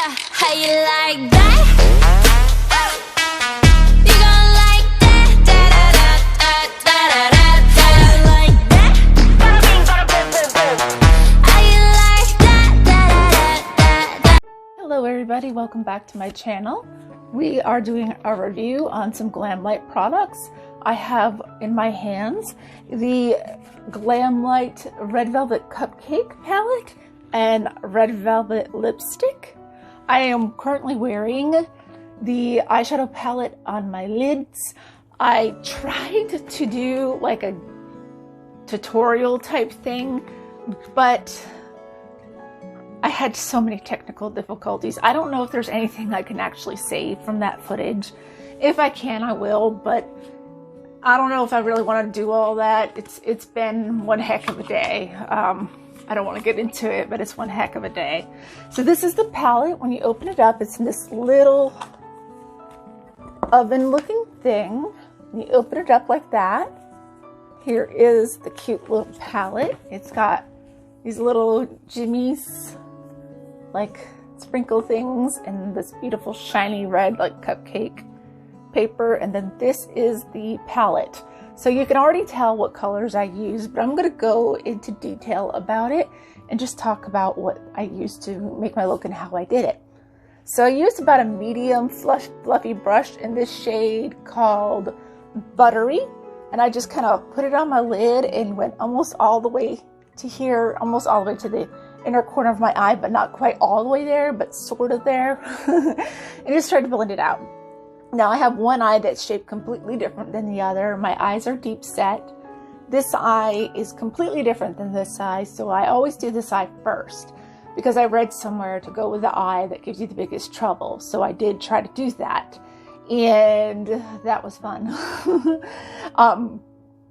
How you like that? You gon' like that? Da da da da da da da. Like that? How you like that? Da da da da da. Hello everybody, welcome back to my channel. We are doing a review on some Glamlite products. I have in my hands the Glamlite Red Velvet Cupcake palette and Red Velvet lipstick. I am currently wearing the eyeshadow palette on my lids. I tried to do like a tutorial type thing, but I had so many technical difficulties. I don't know if there's anything I can actually save from that footage. If I can, I will, but I don't know if I really want to do all that. It's been one heck of a day. I don't want to get into it, but it's one heck of a day. So this is the palette. When you open it up, it's in this little oven looking thing. You open it up like that. Here is the cute little palette. It's got these little jimmies, like sprinkle things, and this beautiful shiny red like cupcake paper. And then this is the palette. So you can already tell what colors I use, but I'm going to go into detail about it and just talk about what I used to make my look and how I did it. So I used about a medium fluffy brush in this shade called Buttery, and I just kind of put it on my lid and went almost all the way to here, almost all the way to the inner corner of my eye, but not quite all the way there, but sort of there. And just tried to blend it out. Now I have one eye that's shaped completely different than the other. My eyes are deep set. This eye is completely different than this eye, so I always do this eye first because I read somewhere to go with the eye that gives you the biggest trouble. So I did try to do that, and that was fun.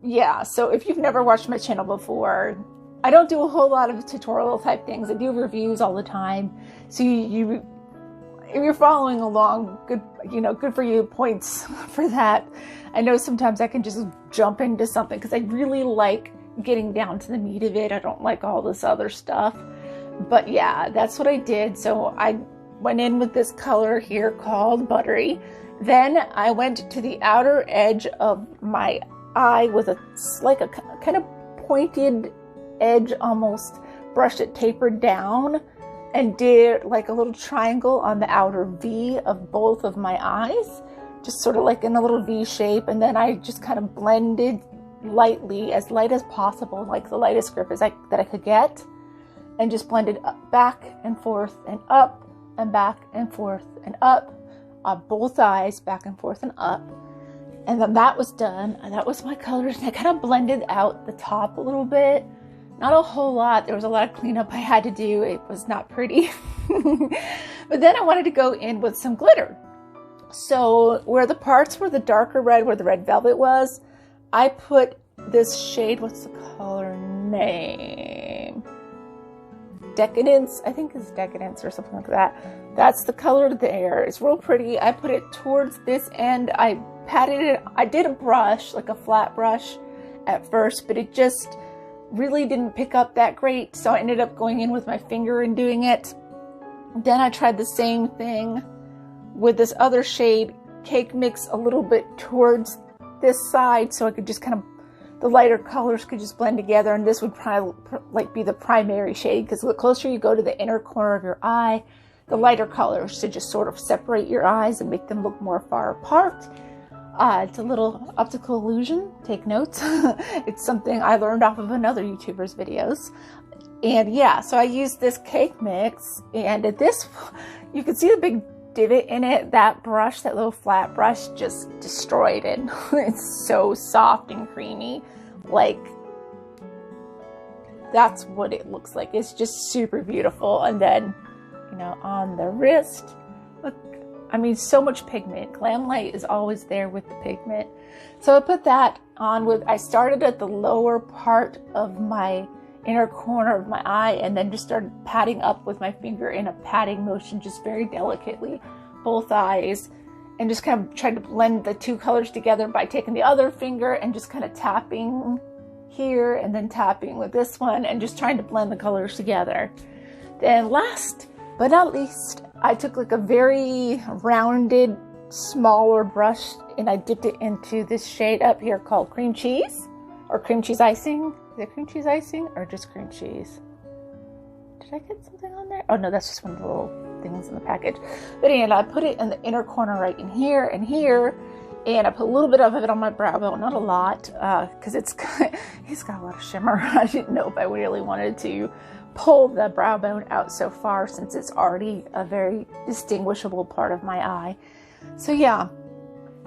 Yeah, so if you've never watched my channel before, I don't do a whole lot of tutorial type things. I do reviews all the time. So if you're following along, good for you, points for that. I know sometimes I can just jump into something because I really like getting down to the meat of it. I don't like all this other stuff. But yeah, that's what I did. So I went in with this color here called Buttery. Then I went to the outer edge of my eye with a kind of pointed edge, almost brushed it tapered down, and did like a little triangle on the outer V of both of my eyes, just sort of like in a little V shape. And then I just kind of blended lightly, as light as possible, like the lightest grip that I could get, and just blended up, back and forth and up and back and forth and up on both eyes, back and forth and up. And then that was done, and that was my colors. And I kind of blended out the top a little bit. Not a whole lot. There was a lot of cleanup I had to do. It was not pretty. But then I wanted to go in with some glitter. So where the parts were the darker red, where the red velvet was, I put this shade, what's the color name? Decadence, I think it's Decadence or something like that. That's the color there. It's real pretty. I put it towards this end. I patted it. I did a brush, like a flat brush at first, but it just really didn't pick up that great, so I ended up going in with my finger and doing it. Then I tried the same thing with this other shade, Cake Mix, a little bit towards this side, so I could just kind of, the lighter colors could just blend together, and this would probably like be the primary shade, because the closer you go to the inner corner of your eye, the lighter colors should just sort of separate your eyes and make them look more far apart. It's a little optical illusion. Take notes. It's something I learned off of another YouTuber's videos. And yeah, so I used this cake mix, and at this, you can see the big divot in it. That brush, that little flat brush, just destroyed it. It's so soft and creamy. Like, that's what it looks like. It's just super beautiful. And then, on the wrist, look, I mean, so much pigment. Glamlite is always there with the pigment. So I put that on with, I started at the lower part of my inner corner of my eye, and then just started patting up with my finger in a patting motion, just very delicately, both eyes, and just kind of tried to blend the two colors together by taking the other finger and just kind of tapping here and then tapping with this one and just trying to blend the colors together. Then last but not least, I took like a very rounded, smaller brush and I dipped it into this shade up here called cream cheese or cream cheese icing. Is it cream cheese icing or just cream cheese? Did I get something on there? Oh no, that's just one of the little things in the package. But anyway, I put it in the inner corner right in here and here. And I put a little bit of it on my brow bone, not a lot, because it's got a lot of shimmer. I didn't know if I really wanted to pull the brow bone out so far since it's already a very distinguishable part of my eye. So yeah,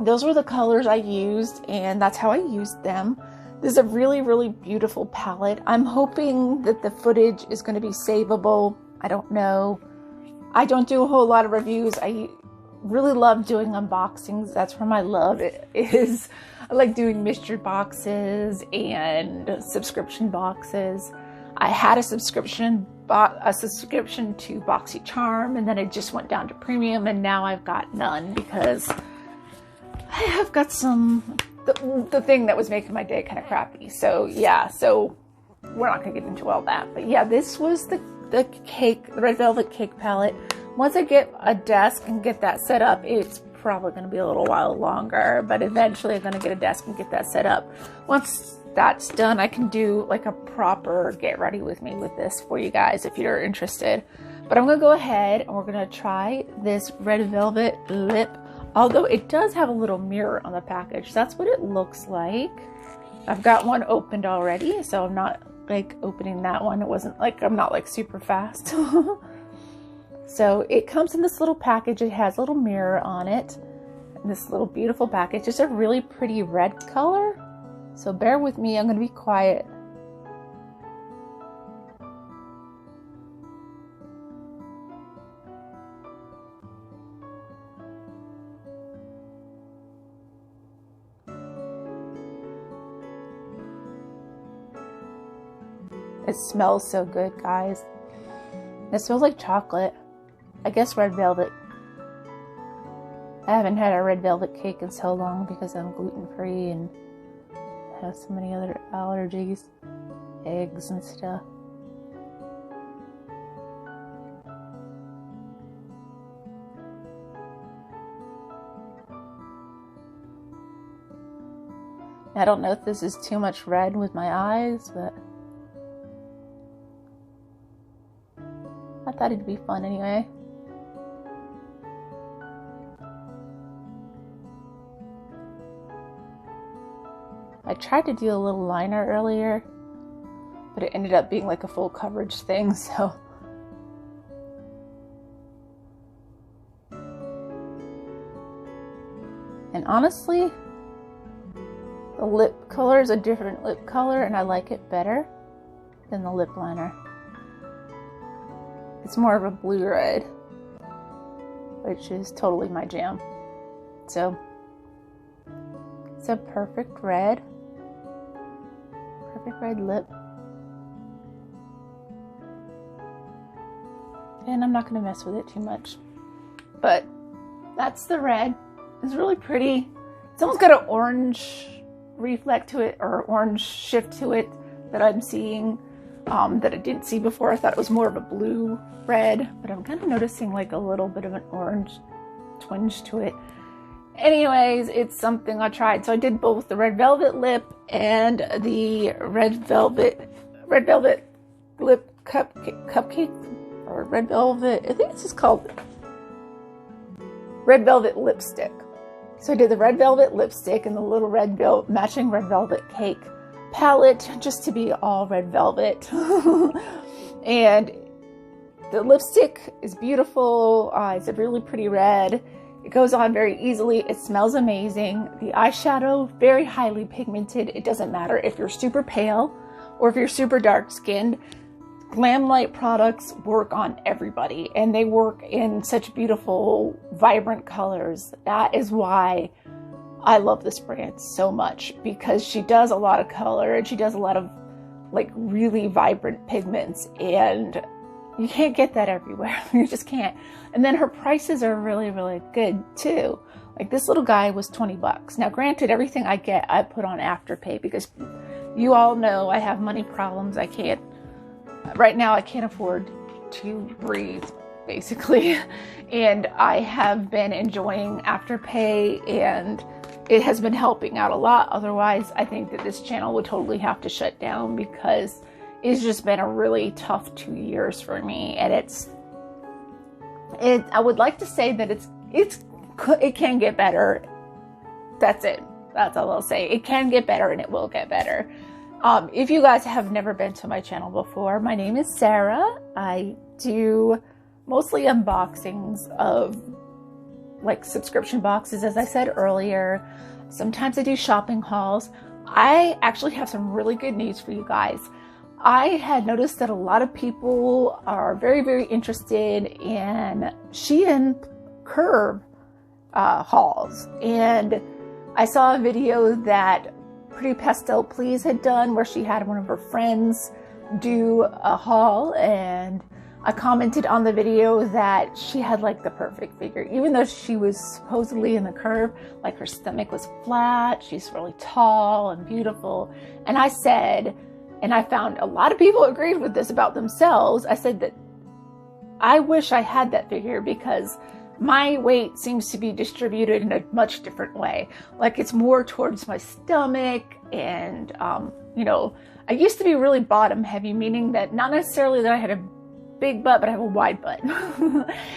those were the colors I used, and that's how I used them. This is a really, really beautiful palette. I'm hoping that the footage is going to be savable. I don't know. I don't do a whole lot of reviews. I really love doing unboxings. That's where my love is. I like doing mystery boxes and subscription boxes. I had a subscription to BoxyCharm, and then it just went down to premium, and now I've got none because I have got the thing that was making my day kind of crappy. So yeah, so we're not gonna get into all that. But yeah, this was the Red Velvet Cake palette. Once I get a desk and get that set up, it's probably going to be a little while longer, but eventually I'm going to get a desk and get that set up. Once that's done, I can do like a proper get ready with me with this for you guys if you're interested. But I'm going to go ahead and we're going to try this Red Velvet lip, although it does have a little mirror on the package. That's what it looks like. I've got one opened already, so I'm not like opening that one. It wasn't like, I'm not like super fast. So it comes in this little package. It has a little mirror on it. And this little beautiful package. It's a really pretty red color. So bear with me. I'm going to be quiet. It smells so good, guys. It smells like chocolate. I guess red velvet. I haven't had a red velvet cake in so long because I'm gluten-free and have so many other allergies, eggs and stuff. I don't know if this is too much red with my eyes, but I thought it'd be fun anyway. I tried to do a little liner earlier, but it ended up being like a full coverage thing, so. And honestly, the lip color is a different lip color and I like it better than the lip liner. It's more of a blue red, which is totally my jam. So, it's a perfect red lip. And I'm not going to mess with it too much. But that's the red. It's really pretty. It's almost got an orange reflect to it, or orange shift to it that I'm seeing that I didn't see before. I thought it was more of a blue red, but I'm kind of noticing like a little bit of an orange twinge to it. Anyways, it's something I tried. So I did both the red velvet lip and the red velvet lip cupcake, or red velvet. I think it's just called red velvet lipstick. So I did the red velvet lipstick and the little matching red velvet cake palette, just to be all red velvet. And the lipstick is beautiful. It's a really pretty red. It goes on very easily. It smells amazing. The eyeshadow, very highly pigmented. It doesn't matter if you're super pale or if you're super dark skinned. Glamlite products work on everybody, and they work in such beautiful, vibrant colors. That is why I love this brand so much, because she does a lot of color and she does a lot of like really vibrant pigments, and you can't get that everywhere. You just can't. And then her prices are really, really good too. Like this little guy was 20 bucks. Now granted, everything I get, I put on Afterpay, because you all know I have money problems. Right now I can't afford to breathe basically. And I have been enjoying Afterpay, and it has been helping out a lot. Otherwise, I think that this channel would totally have to shut down, because it's just been a really tough 2 years for me. And I would like to say that it can get better. That's it. That's all I'll say. It can get better, and it will get better. If you guys have never been to my channel before, my name is Sarah. I do mostly unboxings of like subscription boxes, as I said earlier. Sometimes I do shopping hauls. I actually have some really good news for you guys. I had noticed that a lot of people are very, very interested in Shein Curve hauls. And I saw a video that Pretty Pastel Please had done, where she had one of her friends do a haul, and I commented on the video that she had like the perfect figure. Even though she was supposedly in the curve, like her stomach was flat, she's really tall and beautiful. And I said, and I found a lot of people agreed with this about themselves, I said that I wish I had that figure, because my weight seems to be distributed in a much different way. Like, it's more towards my stomach, and you know, I used to be really bottom heavy, meaning that not necessarily that I had a big butt, but I have a wide butt.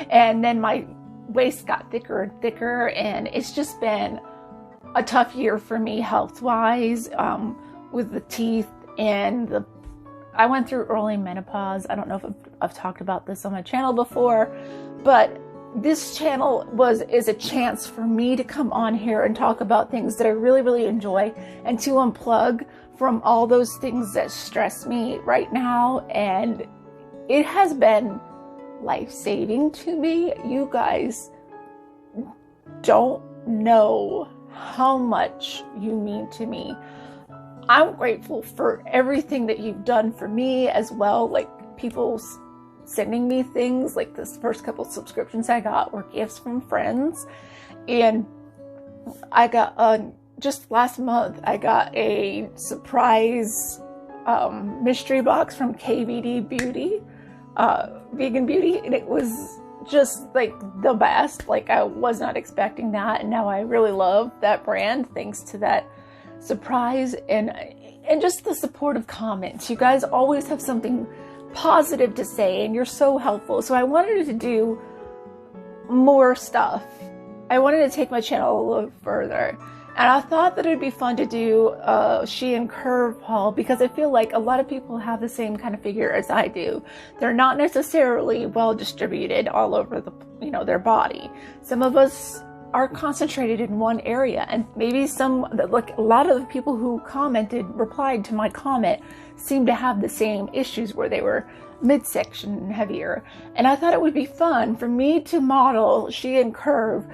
And then my waist got thicker and thicker, and it's just been a tough year for me health-wise, with the teeth and I went through early menopause. I don't know if I've talked about this on my channel before, but this channel is a chance for me to come on here and talk about things that I really, really enjoy, and to unplug from all those things that stress me right now. And it has been life-saving to me. You guys don't know how much you mean to me. I'm grateful for everything that you've done for me as well. Like, people sending me things, like this first couple subscriptions I got were gifts from friends. And I got just last month I got a surprise mystery box from KVD Beauty, Vegan Beauty, and it was just like the best. Like, I was not expecting that, and now I really love that brand thanks to that surprise, and just the supportive comments. You guys always have something positive to say, and you're so helpful. So I wanted to do more stuff. I wanted to take my channel a little further, and I thought that it'd be fun to do a Shein Curve haul, because I feel like a lot of people have the same kind of figure as I do. They're not necessarily well distributed all over the, you know, their body. Some of us are concentrated in one area, and maybe like a lot of the people who replied to my comment seem to have the same issues, where they were midsection and heavier. And I thought it would be fun for me to model Shein Curve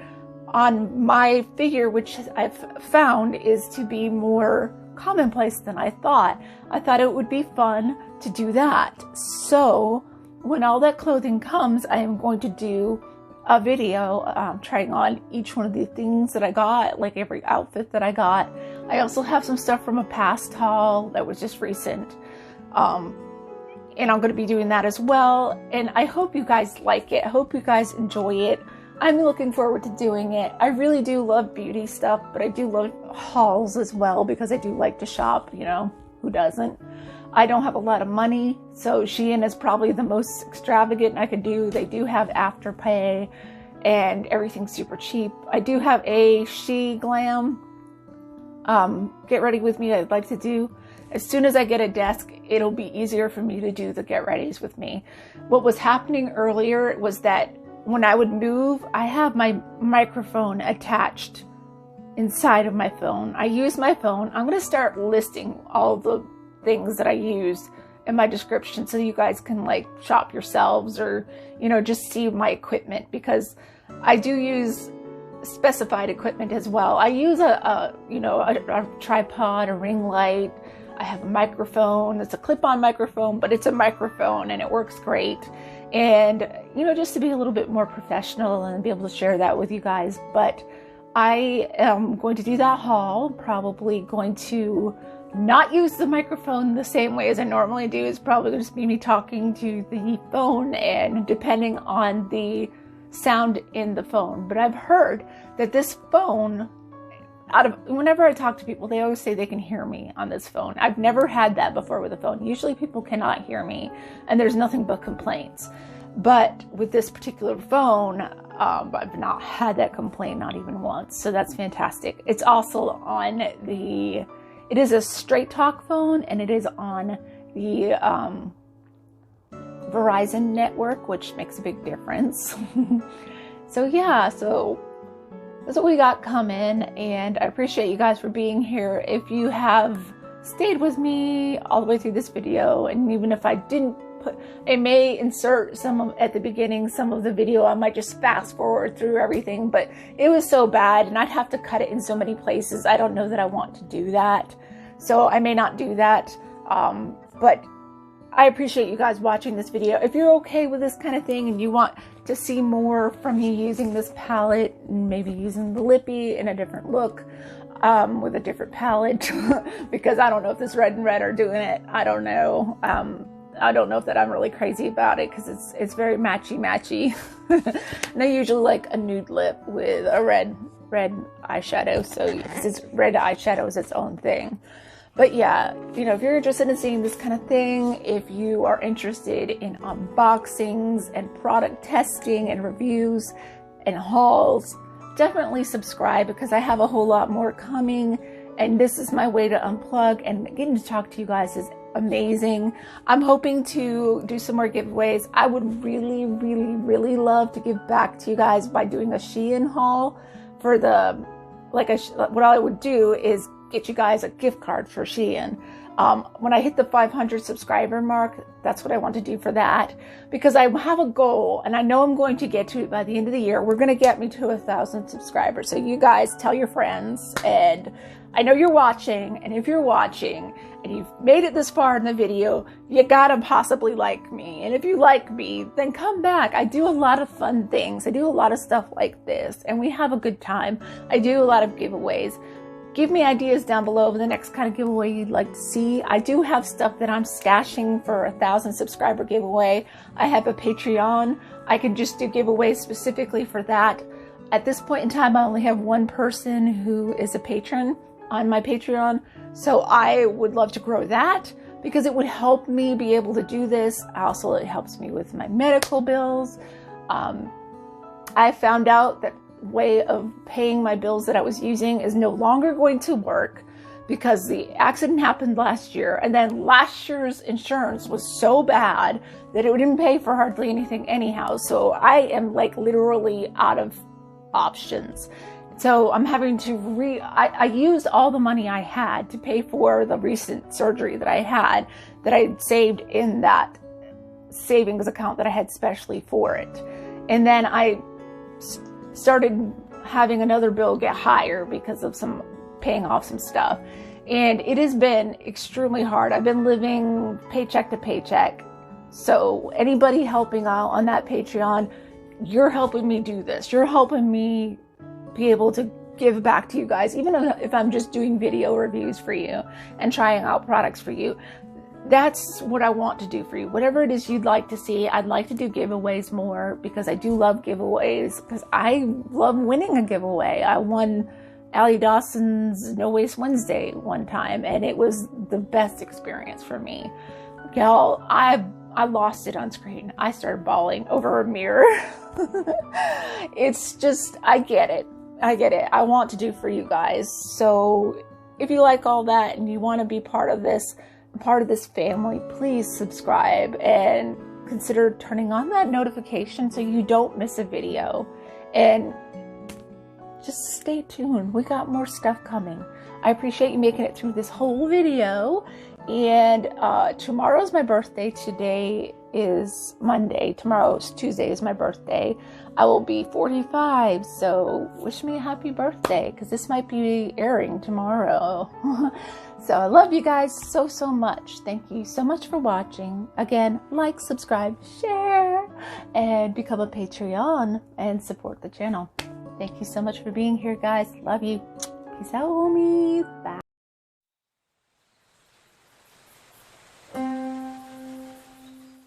on my figure, which I've found is to be more commonplace than I thought. I thought it would be fun to do that. So when all that clothing comes, I am going to do a video trying on each one of the things that I got, like every outfit that I got. I also have some stuff from a past haul that was just recent, and I'm going to be doing that as well. And I hope you guys like it. I hope you guys enjoy it. I'm looking forward to doing it. I really do love beauty stuff, but I do love hauls as well, because I do like to shop, you know, who doesn't? I don't have a lot of money, so Shein is probably the most extravagant I could do. They do have Afterpay, and everything's super cheap. I do have a She Glam get ready with me I'd like to do. As soon as I get a desk, it'll be easier for me to do the get readies with me. What was happening earlier was that when I would move, I have my microphone attached inside of my phone. I use my phone. I'm going to start listing all the things that I use in my description, so you guys can like shop yourselves, or, you know, just see my equipment, because I do use specified equipment as well. I use a tripod, a ring light. I have a microphone. It's a clip-on microphone, but it's a microphone, and it works great. And, you know, just to be a little bit more professional and be able to share that with you guys. But I am going to do that haul, probably going to not use the microphone the same way as I normally do. It's probably going to be me talking to the phone and depending on the sound in the phone. But I've heard that this phone, whenever I talk to people, they always say they can hear me on this phone. I've never had that before with a phone. Usually people cannot hear me and there's nothing but complaints. But with this particular phone, I've not had that complaint, not even once. So that's fantastic. It's also on it is a straight talk phone and it is on the Verizon network, which makes a big difference. So yeah, so that's what we got coming, and I appreciate you guys for being here. If you have stayed with me all the way through this video, and even if I didn't I may insert at the beginning some of the video. I might just fast forward through everything, but it was so bad and I'd have to cut it in so many places. I don't know that I want to do that, so I may not do that. But I appreciate you guys watching this video. If you're okay with this kind of thing and you want to see more from me using this palette and maybe using the lippy in a different look, with a different palette, because I don't know if this red and red are doing it. I don't know. I don't know if that I'm really crazy about it because it's very matchy. And I usually like a nude lip with a red eyeshadow. So this red eyeshadow is its own thing. But yeah, you know, if you're interested in seeing this kind of thing, if you are interested in unboxings and product testing and reviews and hauls, definitely subscribe because I have a whole lot more coming. And this is my way to unplug, and getting to talk to you guys is amazing. I'm hoping to do some more giveaways. I would really love to give back to you guys by doing a Shein haul for what I would do is get you guys a gift card for Shein. When I hit the 500 subscriber mark, that's what I want to do for that, because I have a goal and I know I'm going to get to it by the end of the year. We're going to get me to 1,000 subscribers. So you guys tell your friends, and I know you're watching, and if you're watching and you've made it this far in the video, you gotta possibly like me. And if you like me, then come back. I do a lot of fun things. I do a lot of stuff like this, and we have a good time. I do a lot of giveaways. Give me ideas down below of the next kind of giveaway you'd like to see. I do have stuff that I'm stashing for 1,000 subscriber giveaway. I have a Patreon. I can just do giveaways specifically for that. At this point in time, I only have one person who is a patron on my Patreon. So I would love to grow that because it would help me be able to do this. Also, it helps me with my medical bills. I found out that way of paying my bills that I was using is no longer going to work because the accident happened last year, and then last year's insurance was so bad that it didn't pay for hardly anything anyhow. So I am like literally out of options. So I'm having to I used all the money I had to pay for the recent surgery that I had, that I saved in that savings account that I had specially for it. And then I started having another bill get higher because of some paying off some stuff. And it has been extremely hard. I've been living paycheck to paycheck. So anybody helping out on that Patreon, you're helping me do this. You're helping me be able to give back to you guys, even if I'm just doing video reviews for you and trying out products for you. That's what I want to do for you. Whatever it is you'd like to see, I'd like to do giveaways more because I do love giveaways, because I love winning a giveaway. I won Allie Dawson's No Waste Wednesday one time, and it was the best experience for me. Y'all, I lost it on screen. I started bawling over a mirror. It's just, I get it. I want to do for you guys. So if you like all that and you want to be part of this family, please subscribe and consider turning on that notification so you don't miss a video. And just stay tuned. We got more stuff coming. I appreciate you making it through this whole video. And tomorrow's my birthday. Today is Monday. Tomorrow's Tuesday is my birthday. I will be 45, so wish me a happy birthday, because this might be airing tomorrow. So I love you guys so much. Thank you so much for watching. Again, like, subscribe, share, and become a Patreon and support the channel. Thank you so much for being here, guys. Love you. Peace out, homies. Bye.